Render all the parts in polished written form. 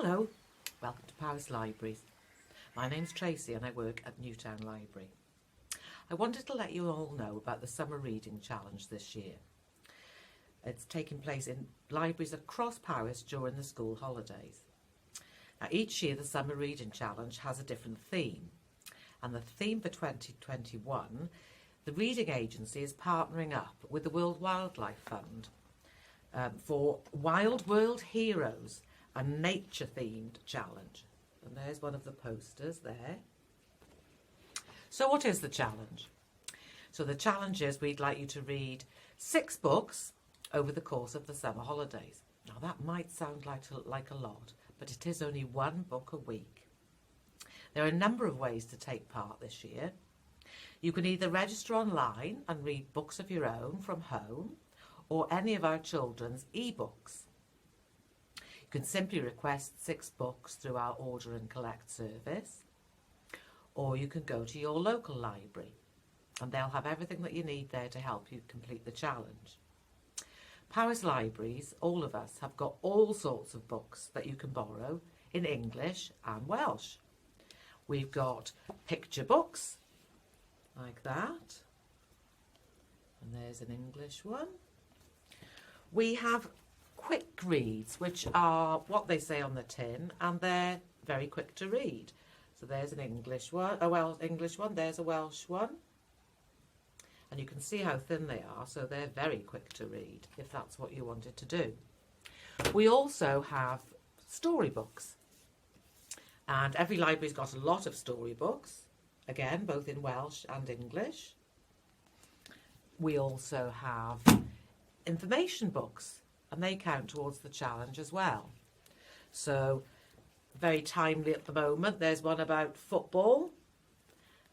Hello, welcome to Powys Libraries. My name's Tracy and I work at Newtown Library. I wanted to let you all know about the Summer Reading Challenge this year. It's taking place in libraries across Powys during the school holidays. Now, each year the Summer Reading Challenge has a different theme, and the theme for 2021, the Reading Agency is partnering up with the World Wildlife Fund for Wild World Heroes, a nature-themed challenge. And there's one of the posters there. So what is the challenge? So the challenge is we'd like you to read 6 books over the course of the summer holidays. Now that might sound like a lot, but it is only 1 book a week. There are a number of ways to take part this year. You can either register online and read books of your own from home, or any of our children's e-books. You can simply request 6 books through our order and collect service, or you can go to your local library and they'll have everything that you need there to help you complete the challenge. Powys Libraries, all of us, have got all sorts of books that you can borrow in English and Welsh. We've got picture books like that, and there's an English one. We have quick reads, which are what they say on the tin, and they're very quick to read. So there's an English one, English one, there's a Welsh one. And you can see how thin they are, so they're very quick to read, if that's what you wanted to do. We also have storybooks. And every library's got a lot of storybooks, again, both in Welsh and English. We also have information books, and they count towards the challenge as well. So very timely at the moment. There's one about football,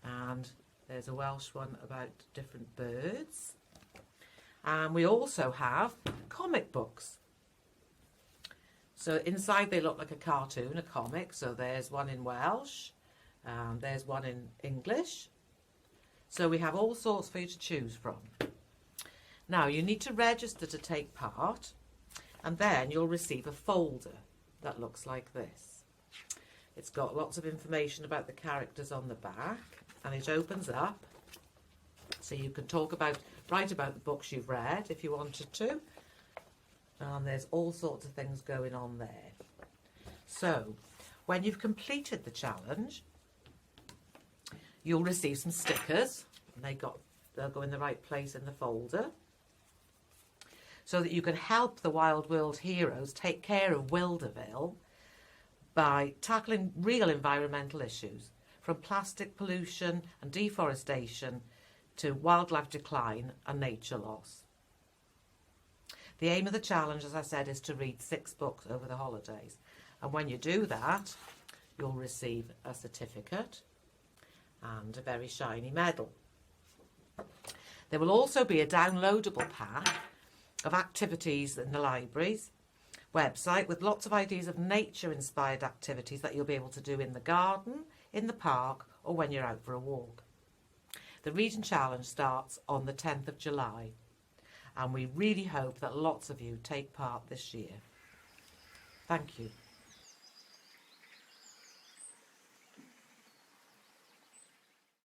and there's a Welsh one about different birds. And we also have comic books. So inside they look like a cartoon, a comic. So there's one in Welsh, there's one in English. So we have all sorts for you to choose from. Now you need to register to take part, and then you'll receive a folder that looks like this. It's got lots of information about the characters on the back, and it opens up so you can write about the books you've read if you wanted to, and there's all sorts of things going on there. So when you've completed the challenge, you'll receive some stickers, and they'll go in the right place in the folder, so that you can help the Wild World Heroes take care of Wilderville by tackling real environmental issues, from plastic pollution and deforestation to wildlife decline and nature loss. The aim of the challenge, as I said, is to read 6 books over the holidays. And when you do that, you'll receive a certificate and a very shiny medal. There will also be a downloadable pack of activities in the library's website with lots of ideas of nature-inspired activities that you'll be able to do in the garden, in the park, or when you're out for a walk. The Reading Challenge starts on the 10th of July, and we really hope that lots of you take part this year. Thank you.